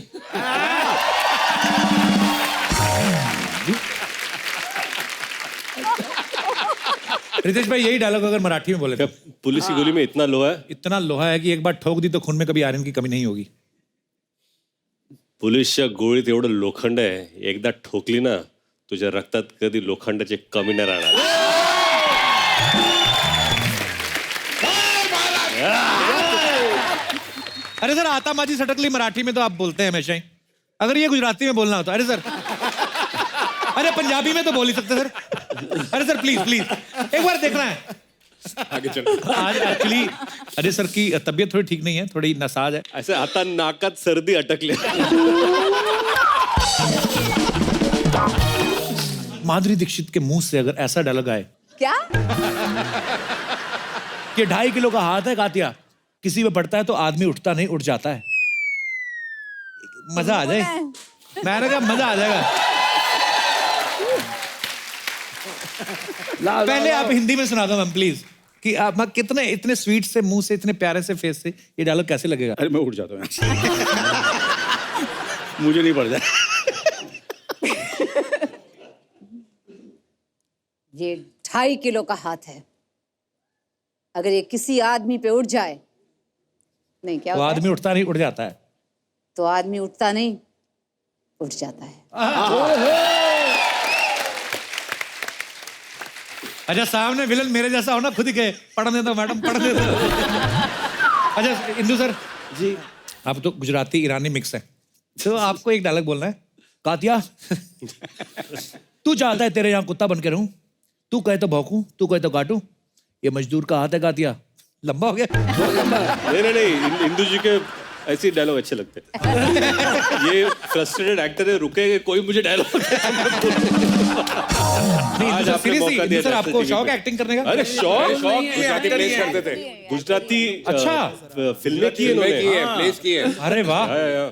रितेश भाई यही डायलॉग अगर मराठी में बोले तो? पुलिस की गोली में इतना लोहा है, इतना लोहा है कि एक बार ठोक दी तो खून में कभी आयरन की कमी नहीं होगी। पोलिसच्या गोळीत एवढं लोखंड आहे, एकदा ठोकली ना तुझ्या रक्तात कधी लोखंडाची कमी नाही राहणार। अरे सर आता माझी सटकली मराठी में तो आप बोलते हैं हमेशा ही, अगर ये गुजराती में बोलना होता। अरे सर, अरे पंजाबी में तो बोल ही सकते सर। अरे सर प्लीज प्लीज एक बार देखना है। आगे चलो। आज एक्चुअली अरे सर की तबीयत थोड़ी ठीक नहीं है, थोड़ी नसाज है। ऐसे आता नाकात सर्दी अटकली। माधुरी दीक्षित के मुंह से अगर ऐसा डायलॉग आए क्या? कि 2.5 किलो का हाथ है कातिया, किसी पे पड़ता है तो आदमी उठता नहीं उठ जाता है, मजा आ जाए। मैंने कहा मजा आ जाएगा। पहले आप हिंदी में सुना दो मैम प्लीज, कि आप कितने इतने स्वीट से मुंह से, इतने प्यारे से फेस से ये डायलॉग कैसे लगेगा? अरे मैं उठ जाता हूँ यहाँ से। मुझे नहीं पड़ जाए। ये 2.5 किलो का हाथ है, अगर ये किसी आदमी पे उठ जाए, नहीं क्या तो होता है? आदमी उठता नहीं उठ जाता है। तो आदमी उठता नहीं उठ जाता है। अच्छा सामने विलन मेरे जैसा हो ना, खुद ही कहे पढ़ने दो मैडम पढ़ने दो। अच्छा इंदु सर जी, आप तो गुजराती ईरानी मिक्स है, तो आपको एक डायलॉग बोलना है। कातिया तू चाहता है तेरे यहाँ कुत्ता बन के रहूं, तू कहे तो भौंकूं, तू कहे तो काटूं, ये मजदूर का हाथ है कातिया। लंबा हो गया। नहीं इंदु जी के ऐसे डायलॉग अच्छे लगते हैं। ये फ्रस्ट्रेटेड एक्टर है, रुकेगा कोई मुझे डायलॉग। आज आपने मौका दिया सर आपको national शौक TV पे। एक्टिंग करने का? अरे शौक गुजराती प्लेस करते थे। गुजराती अच्छा। फिल्में की फिल्में इन्होंने। की है, प्लेस की है। अरे वाह,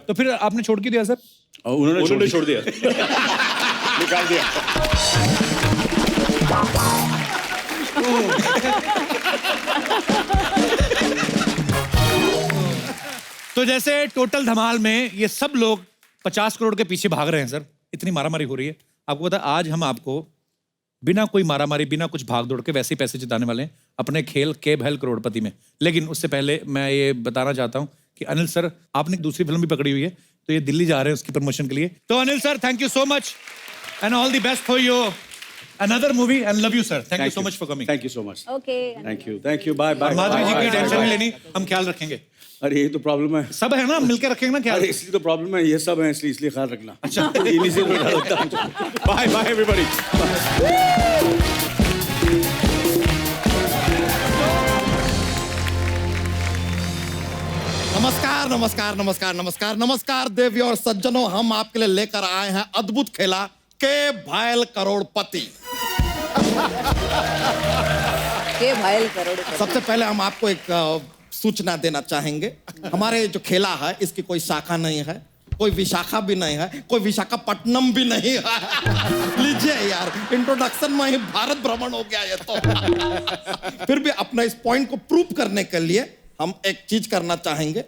तो फिर आपने छोड़ क्यों दिया सर? और उन्होंने छोड़ दिया। निकाल दिया। तो जैसे टोटल धमाल में ये सब लोग 50 करोड़ के पीछे भाग रहे हैं सर, इतनी मारामारी हो रही है। आपको पता है आज हम आपको बिना कोई मारामारी, बिना कुछ भाग दौड़ के वैसे ही पैसे जिताने वाले हैं अपने खेल के भैल करोड़पति में। लेकिन उससे पहले मैं ये बताना चाहता हूँ कि अनिल सर आपने एक दूसरी फिल्म भी पकड़ी हुई है, तो ये दिल्ली जा रहे हैं उसकी प्रमोशन के लिए। तो Anil sir thank you so much and all the best for your Another movie and love you, sir. Thank you so much for coming. Thank you so much. Okay Thank you. Bye. माधुरी जी की Bye. टेंशन नहीं लेनी, हम ख्याल रखेंगे. अरे ये तो प्रॉब्लम है. सब है ना, मिलके रखेंगे ना ख्याल. अरे इसलिए तो प्रॉब्लम है, ये सब है इसलिए ख्याल रखना. अच्छा. इन्हीं से तो डर लगता है. Bye everybody. नमस्कार नमस्कार नमस्कार नमस्कार नमस्कार देवी और सज्जनों, हम आपके लिए लेकर आए हैं अद्भुत खेला के भायल करोड़पति. के भाईल करोड़पति. सबसे पहले हम आपको एक सूचना देना चाहेंगे. हमारे जो खेला है इसकी कोई शाखा नहीं है, कोई विशाखा भी नहीं है, कोई विशाखापट्टनम भी नहीं है. लीजिए यार, इंट्रोडक्शन में ही भारत भ्रमण हो गया ये तो. फिर भी अपना इस पॉइंट को प्रूव करने के लिए हम एक चीज करना चाहेंगे.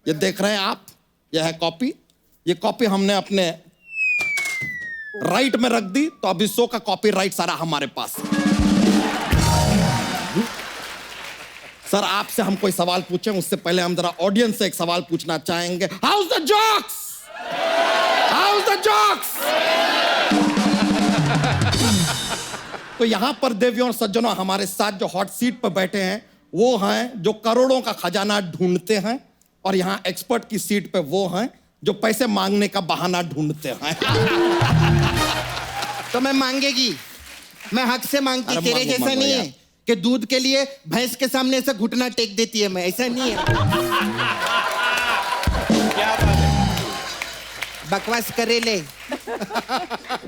ये देख रहे हैं आप, यह है कॉपी. ये कॉपी हमने अपने राइट में रख दी, तो अभी शो का कॉपीराइट सारा हमारे पास है. सर, आपसे हम कोई सवाल पूछें उससे पहले हम जरा ऑडियंस से एक सवाल पूछना चाहेंगे. House the jokes? House the jokes? तो यहां पर देवियों और सज्जनों, हमारे साथ जो हॉट सीट पर बैठे हैं वो हैं जो करोड़ों का खजाना ढूंढते हैं, और यहां एक्सपर्ट की सीट पे वो हैं जो पैसे मांगने का बहाना ढूंढते हैं. तो मैं मांगेगी, मैं हक से मांगती. अरे तेरे मांगो, जैसा मांगो नहीं यार. है कि दूध के लिए भैंस के सामने ऐसा घुटना टेक देती है. मैं ऐसा नहीं है. बकवास करे ले.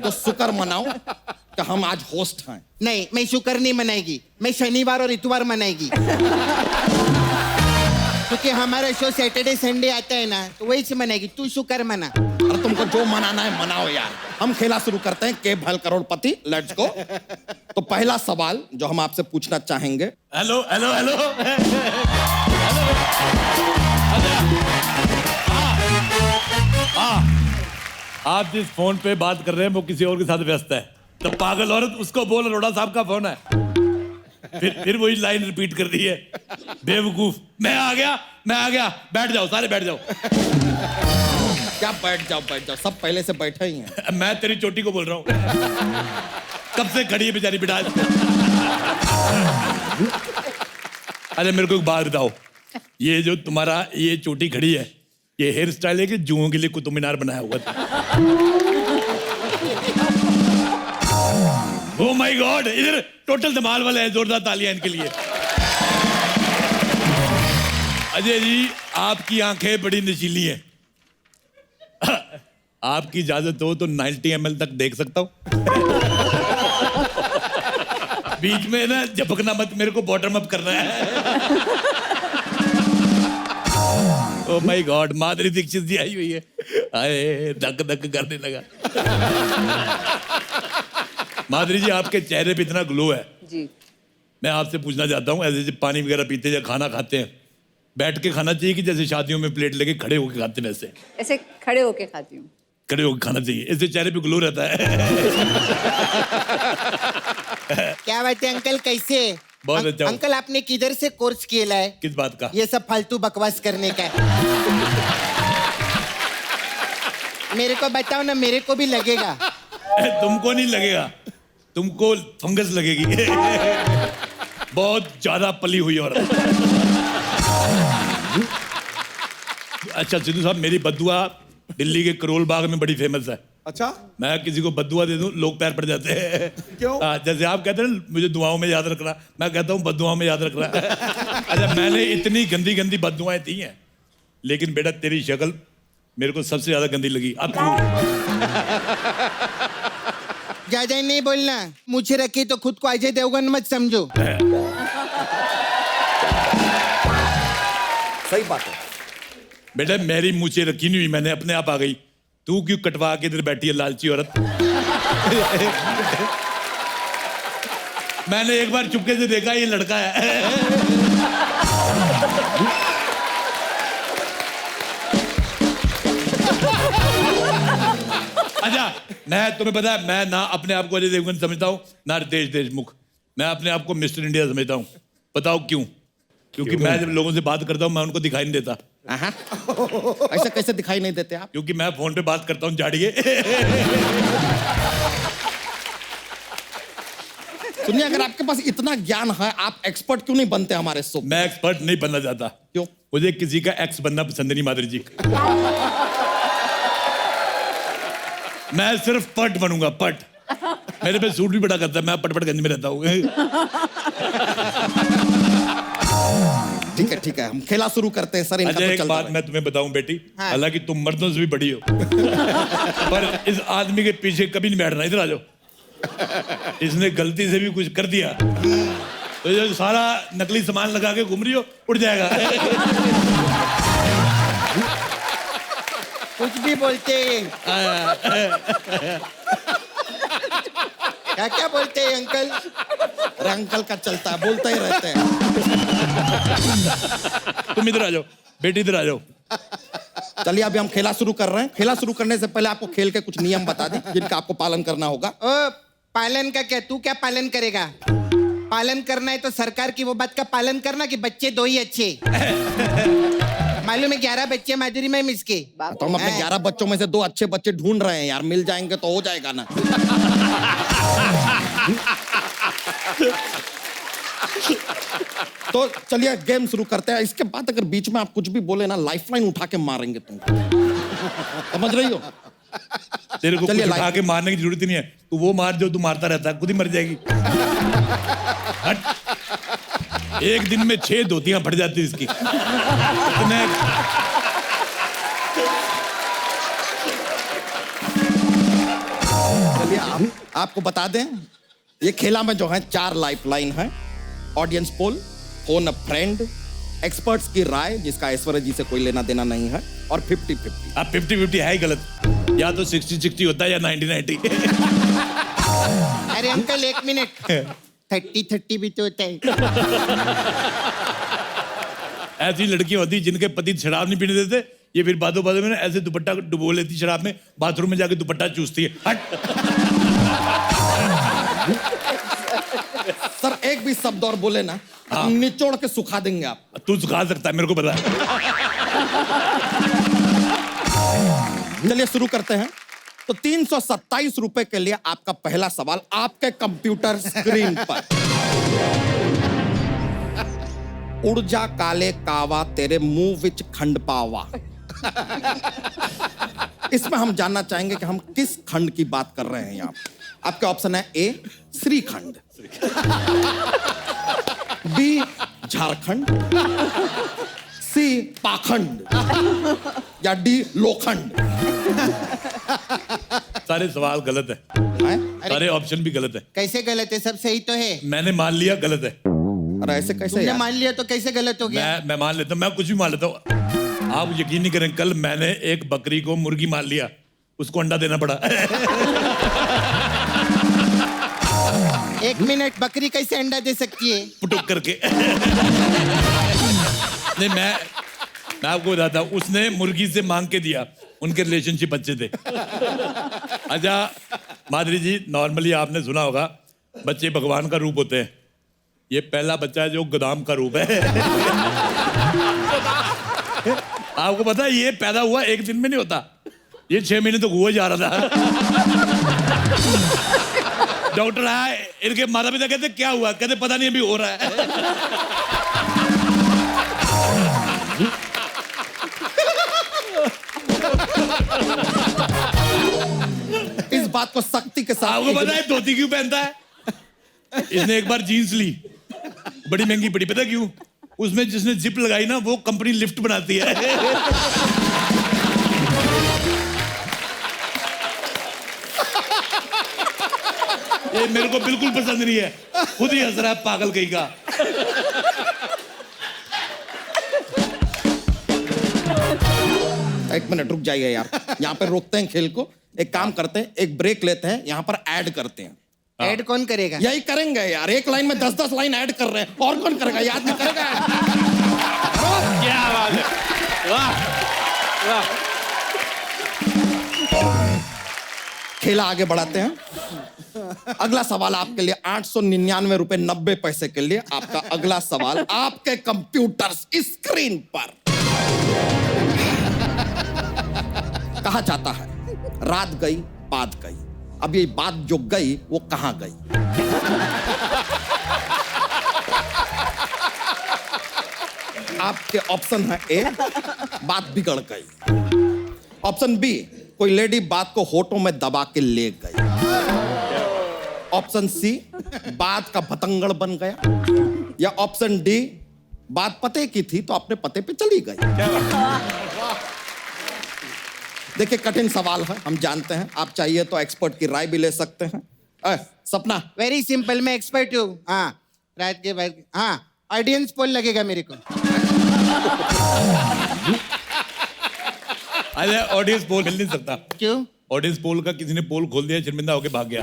तो शुक्र मनाओ कि हम आज होस्ट हैं. नहीं, मैं शुक्र नहीं मनाएगी, मैं शनिवार और इतवार मनाएगी. क्योंकि हमारा शो सैटरडे संडे आता है ना, तो वही से मनाएगी. तू शुक्र मना. और तुमको जो मनाना है मनाओ यार. हम खेला शुरू करते हैं, के भायल करोड़पति. Let's go. तो पहला सवाल जो हम आपसे पूछना चाहेंगे. Hello hello hello. आप जिस फोन पे बात कर रहे हैं वो किसी और के साथ व्यस्त है. तो पागल औरत, उसको बोल अरोड़ा साहब का फोन है. फिर वही लाइन रिपीट कर दी है. बेवकूफ. मैं आ गया. बैठ जाओ, सारे बैठ जाओ. क्या बैठ जाओ, सब पहले से बैठे ही हैं. मैं तेरी चोटी को बोल रहा हूँ. कब से खड़ी है बेचारी बिठा. अरे मेरे को एक बात बताओ, ये जो तुम्हारा ये चोटी खड़ी है, ये हेयर स्टाइल है कि जुओं के लिए कुतुब मीनार बनाया हुआ था? ओह माय गॉड, इधर टोटल धमाल वाले हैं. जोरदार तालियां इनके लिए. अजय जी, आपकी आंखें बड़ी नशीली हैं. आपकी इजाजत हो तो 90 ml तक देख सकता हूं. बीच में ना झपकना मत, मेरे को बॉटम अप करना है. Oh my God, Madhuri Dixit जी आई हुई है. आए, धक धक करने लगा. माधुरी जी, आपके चेहरे पे इतना ग्लो है जी. मैं आपसे पूछना चाहता हूँ, ऐसे जब पानी वगैरह पीते या खाना खाते हैं, बैठ के खाना चाहिए कि जैसे शादियों में प्लेट लेके खड़े होके खाते हैं वैसे? ऐसे खड़े होके खाती हूँ. खड़े होके खाना चाहिए, इससे चेहरे पे ग्लो रहता है. क्या बात है अंकल, कैसे? बहुत अच्छा हूँ. अंकल, आपने किधर से कोर्स किया है? किस बात का? ये सब फालतू बकवास करने का. मेरे को बताओ ना, मेरे को भी लगेगा. तुमको नहीं लगेगा, तुमको फंगस लगेगी. बहुत ज्यादा पली हुई. और अच्छा सिद्धू साहब, मेरी बद्दुआ दिल्ली के करोल बाग में बड़ी फेमस है. अच्छा, मैं किसी को बद्दुआ दे दूं, लोग पैर पड़ जाते हैं. क्यों? जैसे आप कहते हैं ना, मुझे दुआओं में याद रखना, मैं कहता हूँ बद्दुआओं में याद रखना. अच्छा, मैंने इतनी गंदी गंदी बद्दुआएं दी हैं, लेकिन बेटा तेरी शक्ल मेरे को सबसे ज्यादा गंदी लगी. अब ज्यादा नहीं बोलना. मुझे रखी तो खुद को अजय देवगन मत समझो. सही बात है. बेटा मेरी मुझे रखी नहीं हुई, मैंने अपने आप आ गई. तू क्यों कटवा के इधर बैठी है लालची औरत? मैंने एक बार चुपके से देखा, ये लड़का है. अच्छा, मैं तुम्हें पता है, मैं ना अपने आप को अजय देवगन समझता हूँ ना रितेश देशमुख. मैं अपने आप को मिस्टर इंडिया समझता हूँ. बताओ क्यों? क्योंकि मैं जब लोगों से बात करता हूँ, मैं उनको दिखाई नहीं देता. ऐसा कैसे दिखाई नहीं देते आप? क्योंकि मैं फोन पे बात करता हूँ झाड़िए. सुनिए, अगर आपके पास इतना ज्ञान है, आप एक्सपर्ट क्यों नहीं बनते हमारे शो? मैं एक्सपर्ट नहीं बनना चाहता। क्यों? मुझे किसी का एक्स बनना पसंद नहीं, माधुरी जी। मैं सिर्फ पट बनूंगा, पट। मेरे पे सूट भी बड़ा करता है, मैं पट गंज में रहता हूँ। ठीक है, हम खेला शुरू करते हैं सर। इनका अच्छा, तो एक चलता बात रहे। मैं तुम्हें बताऊं बेटी, हाँ। हालांकि तुम मर्दों से भी बड़ी हो, पर इस आदमी के पीछे कभी नहीं बैठना। इधर आ जाओ। इसने गलती से भी कुछ कर दिया तो जो सारा नकली सामान लगा के घूम रही हो, उड़ जाएगा। कुछ भी बोलते हैं। क्या क्या बोलते हैं अंकल? अरे अंकल का चलता है, बोलते ही रहते हैं। तुम इधर आ जाओ बेटी, इधर आ जाओ। चलिए, अभी हम खेला शुरू कर रहे हैं। खेला शुरू करने से पहले आपको खेल के कुछ नियम बता दें जिनका आपको पालन करना होगा। ओ, पालन का क्या? तू क्या पालन करेगा? पालन करना है तो सरकार की वो बात का पालन करना कि बच्चे 2 ही अच्छे। मालूम है 11 बच्चे माधुरी में इसके। तो हम अपने 11 बच्चों में से 2 अच्छे बच्चे ढूंढ रहे हैं यार, मिल जाएंगे तो हो जाएगा ना। तो चलिए गेम शुरू करते हैं। इसके बाद अगर बीच में आप कुछ भी बोले ना, लाइफलाइन उठा के मारेंगे तुमको। समझ रही हो? तेरे को कुछ चलिए, उठा के मारने की जरूरत ही नहीं है। तू वो मार जो तू मारता रहता है, खुद ही मर जाएगी। हट। एक दिन में 6 धोतियां फट जाती इसकी। चलिए, आपको बता दें, ये खेला में जो है 4 लाइफलाइन है। ऑडियंस पोल, फोन अ फ्रेंड, एक्सपर्ट्स की राय जिसका ऐश्वर्या जी से कोई लेना देना नहीं है, और 50-50। अब 50-50 है ही गलत। या तो 60-60 होता है या 90-90। अरे अंकल 1 मिनट, 30-30 भी तो होता है। ऐसी लड़कियां होती जिनके पति शराब नहीं पीने देते, ये फिर बातों में ना ऐसे दुपट्टा डुबो लेती शराब में, बाथरूम में जाके दुपट्टा चूसती है। हट। सर, एक भी शब्द और बोले ना, हम निचोड़ के सुखा देंगे आप। तू सुखा सकता है, मेरे को पता है। चलिए शुरू करते हैं। तो 327 रुपए के लिए आपका पहला सवाल आपके कंप्यूटर स्क्रीन पर। उड़ जा काले कावा तेरे मुंह विच खंड पावा। इसमें हम जानना चाहेंगे कि हम किस खंड की बात कर रहे हैं यहाँ। आपके ऑप्शन है: ए श्रीखंड, बी झारखंड, सी पाखंड, या डी लोखंड। सारे सवाल गलत है, सारे ऑप्शन भी गलत है। कैसे गलत है? सब सही तो है। मैंने मान लिया गलत है। अरे ऐसे कैसे तुमने यार? मान लिया तो कैसे गलत हो गया? मैं मान लेता हूँ, मैं कुछ भी मान लेता हूँ। आप यकीन नहीं करें, कल मैंने एक बकरी को मुर्गी मान लिया, उसको अंडा देना पड़ा। 1 मिनट, बकरी कैसे अंडा दे सकती है? पुटुक करके। नहीं, मैं आपको बताता हूँ, उसने मुर्गी से मांग के दिया, उनके रिलेशनशिप अच्छे थे। अच्छा माधुरी जी, नॉर्मली आपने सुना होगा बच्चे भगवान का रूप होते हैं। ये पहला बच्चा है जो गोदाम का रूप है। आपको पता है ये पैदा हुआ 1 दिन में नहीं होता, ये 6 महीने तक हुआ जा रहा था। डॉक्टर आए, इनके माता पिता कहते क्या हुआ? कहते पता नहीं, अभी हो रहा है। इस बात को सख्ती के साथ। आपको पता है धोती क्यों पहनता है? इसने एक बार जीन्स ली, बड़ी महंगी पड़ी, पता क्यों? उसमें जिसने जिप लगाई ना, वो कंपनी लिफ्ट बनाती है। ये मेरे को बिल्कुल पसंद नहीं है, खुद ही हंस रहा है पागल कहीं का। एक मिनट रुक जाइए यार, यहाँ पे रोकते हैं खेल को। एक काम करते हैं, एक ब्रेक लेते हैं, यहाँ पर ऐड करते हैं। ऐड कौन करेगा? यही करेंगे यार, एक लाइन में 10-10 लाइन ऐड कर रहे हैं, और कौन करेगा? याद नहीं करेगा। क्या बात है, वाह वाह। खेला आगे बढ़ाते हैं। अगला सवाल आपके लिए 899 रुपए 90 पैसे के लिए। आपका अगला सवाल आपके कंप्यूटर स्क्रीन पर। कहा जाता है रात गई बात गई, अब ये बात जो गई वो कहां गई? आपके ऑप्शन है ए, बात बिगड़ गई। ऑप्शन बी, कोई लेडी बात को होठों में दबा के ले गई। ऑप्शन सी, बात का पतंगड़ बन गया। या ऑप्शन डी, बात पते की थी तो अपने पते पे चली गई। देखिए कठिन सवाल है, हम जानते हैं। आप चाहिए तो एक्सपर्ट की राय भी ले सकते हैं। सपना, वेरी सिंपल, मैं एक्सपर्ट हूँ। हाँ, रात के बाद, हाँ, ऑडियंस पोल लगेगा मेरे को। अरे ऑडियंस पोल मिल नहीं सकता। क्यों? ऑडियंस पोल का किसी ने पोल खोल दिया, शर्मिंदा होके भाग गया।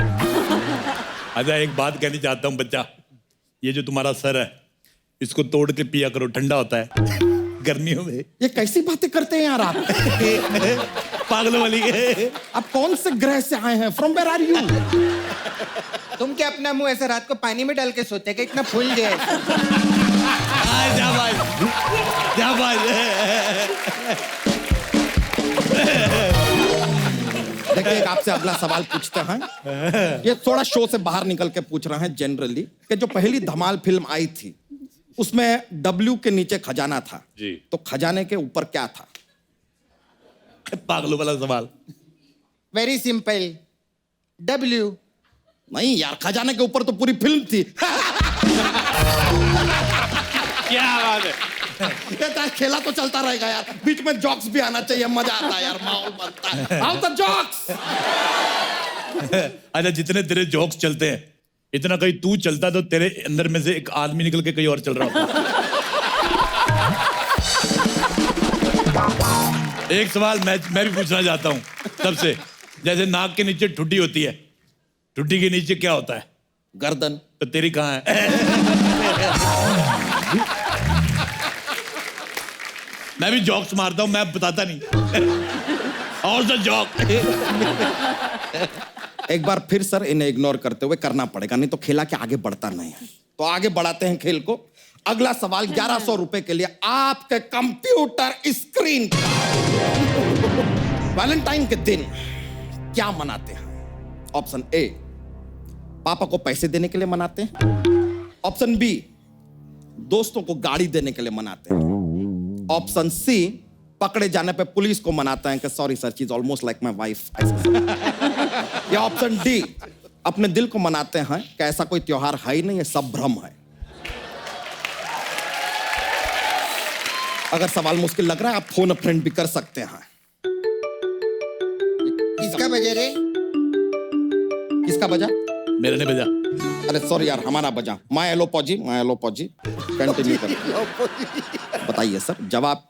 अच्छा एक बात कहनी चाहता हूँ बच्चा, ये जो तुम्हारा सर है इसको तोड़ के पिया करो, ठंडा होता है गर्मियों में। ये कैसी बातें करते हैं यार आप? पागलों वाली के। आप कौन से ग्रह से आए हैं? From where are you? तुम क्या अपना मुंह ऐसा रात को पानी में डाल के सोते हैं? इतना फूल गया है। देखिए आपसे अगला सवाल पूछते हैं। ये थोड़ा शो से बाहर निकल के पूछ रहे हैं जनरली, कि जो पहली धमाल फिल्म आई थी उसमें W के नीचे खजाना था जी। तो खजाने के ऊपर क्या था? पागलों वाला सवाल। Very simple, W। नहीं यार, खजाने के ऊपर तो पूरी फिल्म थी। क्या बात है। ये तो खेला तो चलता रहेगा यार, बीच में जॉक्स भी आना चाहिए, मजा आता है यार, माहौल बनता है। How the jokes. अच्छा जितने तेरे जोक्स चलते हैं, इतना कहीं तू चलता तो तेरे अंदर में से एक आदमी निकल के कहीं और चल रहा होता। एक सवाल मैं भी पूछना चाहता हूँ सबसे। जैसे नाक के नीचे ठुड्डी होती है, ठुड्डी के नीचे क्या होता है? गर्दन। तो तेरी कहाँ है? मैं भी जॉक्स मारता हूँ, मैं बताता नहीं। और द जॉक। एक बार फिर सर इन्हें इग्नोर करते हुए करना पड़ेगा, नहीं तो खेला के आगे बढ़ता नहीं है। तो आगे बढ़ाते हैं खेल को। अगला सवाल 1100 रुपए के लिए आपके कंप्यूटर स्क्रीन पर। वैलेंटाइन के दिन क्या मनाते हैं? ऑप्शन ए, पापा को पैसे देने के लिए मनाते हैं। ऑप्शन बी, दोस्तों को गाड़ी देने के लिए मनाते हैं। ऑप्शन सी, पकड़े जाने पे पुलिस को मनाते हैं कि sorry sir, she is almost like my wife. या ऑप्शन डी, अपने दिल को मनाते हैं कि ऐसा कोई त्योहार है ही नहीं, ये सब भ्रम है। अगर सवाल मुश्किल लग रहा है आप फोन फ्रेंड भी कर सकते हैं। किसका बजा रे? किसका बजा? मेरे ने बजा। अरे सॉरी यार, हमारा बजा। My allopathy, my allopathy. Continue करिए। बताइए सर, जवाब।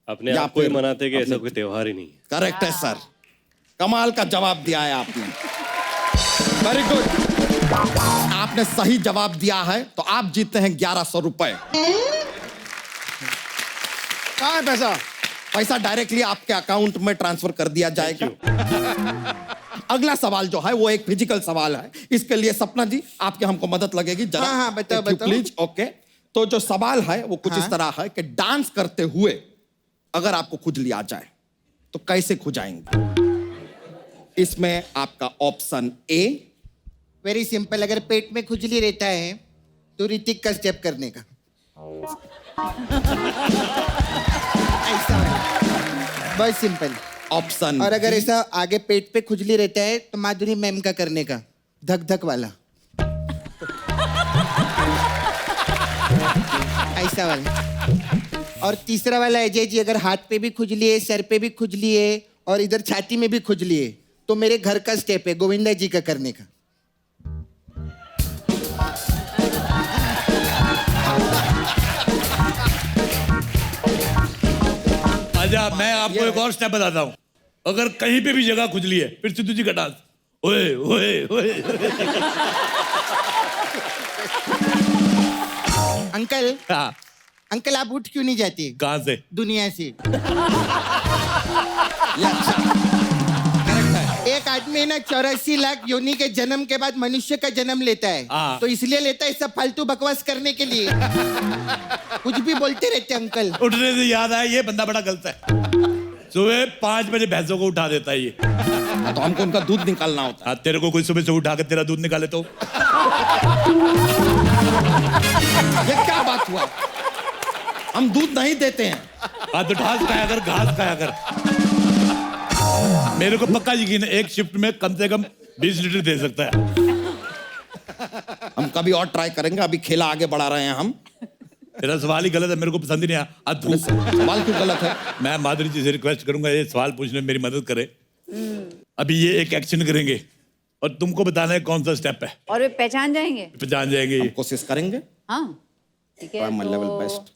अपने या आप को ही फिर मनाते कि ऐसा अपने- कोई त्योहार ही नहीं है। करेक्ट है सर, कमाल का जवाब दिया है आपने। वेरी गुड, आपने सही जवाब दिया है तो आप जीतते हैं 1100 रुपए। कहाँ है पैसा? पैसा डायरेक्टली आपके अकाउंट में ट्रांसफर कर दिया जाएगा। अगला सवाल जो है वो एक फिजिकल सवाल है, इसके लिए सपना जी आपके हमको मदद लगेगी जरा। हाँ, हाँ, बताओ, बताओ। प्लीज। ओके, तो जो सवाल है वो कुछ हाँ? इस तरह है कि डांस करते हुए अगर आपको खुजली आ जाए तो कैसे खुजाएंगे? इसमें आपका ऑप्शन ए, वेरी सिंपल, अगर पेट में खुजली रहता है तो ऋतिक का स्टेप करने का। ऐसा है। बहुत सिंपल। ऑप्शन और अगर ऐसा आगे पेट पे खुजली रहता है तो माधुरी मैम का करने का, धक धक वाला। ऐसा वाला। और तीसरा वाला अजय जी, अगर हाथ पे भी खुजली है, सर पे भी खुजली है और इधर छाती में भी खुजली है तो मेरे घर का स्टेप है गोविंदा जी का करने का। अच्छा मैं आपको एक और स्टेप बताता हूँ। अगर कहीं पे भी जगह खुजली है, फिर सिद्धू जी का डांस। ओए ओए ओए। अंकल, हाँ, अंकल आप उठ क्यों नहीं जाते कहाँ से? दुनिया से? एक आदमी ना 84 लाख योनि के जन्म के बाद मनुष्य का जन्म लेता है। हाँ। तो इसलिए लेता है सब फालतू बकवास करने के लिए। कुछ भी बोलते रहते अंकल। उठने से याद आया, ये बंदा बड़ा गलत है। सुबह 5 बजे भैंसों को उठा देता है ये। तो हमको उनका दूध निकालना होता हाँ, तेरे को कोई सुबह से उठा के तेरा दूध निकाले तो? है। ये क्या बात हुआ? हम दूध नहीं देते हैं। हाँ तो घास खाया कर, घास खाया कर। मेरे को पक्का यकीन है एक शिफ्ट में कम से कम 20 लीटर दे सकता है। हम कभी और ट्राई करेंगे, अभी खेला आगे बढ़ा रहे हैं हम। तेरा सवाल ही गलत है, मेरे को पसंद ही नहीं आया। अब तू सवाल क्यों गलत है? मैं माधुरी जी से रिक्वेस्ट करूंगा ये सवाल पूछने में मेरी मदद करे। अभी ये एक एक्शन करेंगे और तुमको बताना है कौन सा स्टेप है। और वे पहचान जाएंगे। पहचान जाएंगे ये। कोशिश करेंगे। हाँ ठीक है। माय तो लेवल बेस्ट।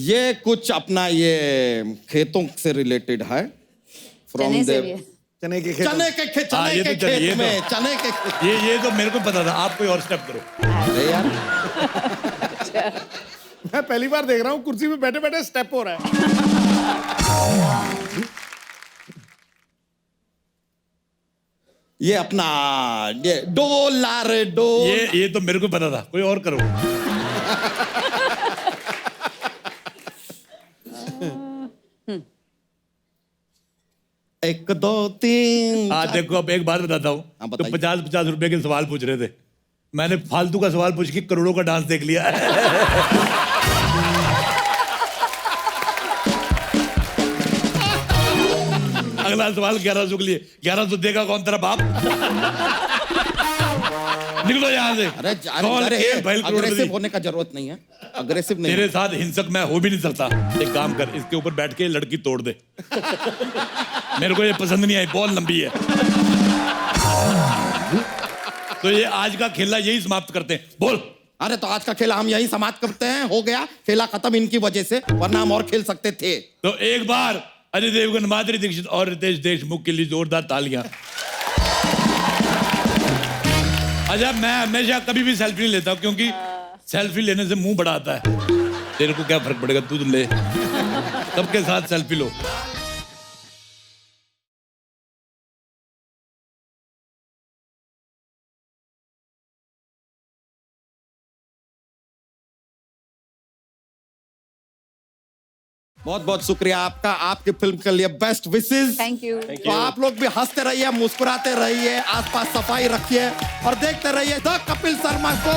ये कुछ अपना ये खेतों से रिलेटेड है। फ्रॉम चने से द भी है। चने के खेत चने के खेत हाँ, ये तो चलिए, ये खेत तो- में चने के खेत। ये तो मेरे को पता था। आप कोई और स्टेप करो। अरे यार मैं पहली बार देख रहा हूँ कुर्सी पे बैठे बैठे स्टेप हो रहा है। ये अपना ये डोला रे डो। ये तो मेरे को पता था। कोई और करो। एक दो तीन। हाँ देखो अब एक बात बताता हूँ। हाँ, तो बताइए। 50-50 रुपए के सवाल पूछ रहे थे, मैंने फालतू का सवाल पूछ के करोड़ों का डांस देख लिया। अगला सवाल 1100 के लिए। 1100 देगा कौन तेरा बाप? निकलो यहाँ से। अरे कौन खेल भैल करोड़पति? अग्रेसिव होने का जरूरत नहीं है। अग्रेसिव नहीं। तेरे साथ हिंसक मैं हो भी नहीं सकता। एक काम कर, इसके ऊपर बैठ के लड़की तोड़ दे। मेरे को ये पसंद नहीं आई, बहुत लंबी है। तो ये आज का खेला यही समाप्त करते हैं। बोल। अरे तो आज का खेला हम यही समाप्त करते हैं। हो गया खेला खत्म इनकी वजह से, वरना हम और खेल सकते थे। तो एक बार अजय देवगन, माधुरी दीक्षित और रितेश देशमुख के लिए जोरदार तालियां। अच्छा मैं हमेशा कभी भी सेल्फी नहीं लेता क्योंकि सेल्फी लेने से मुंह बड़ा आता है। तेरे को क्या फर्क पड़ेगा, तू तो ले। सबके साथ सेल्फी लो। बहुत बहुत शुक्रिया आपका, आपकी फिल्म के लिए बेस्ट विशेस। Thank you. तो आप लोग भी हंसते रहिए, मुस्कुराते रहिए, आसपास सफाई रखिए और देखते रहिए द कपिल शर्मा को।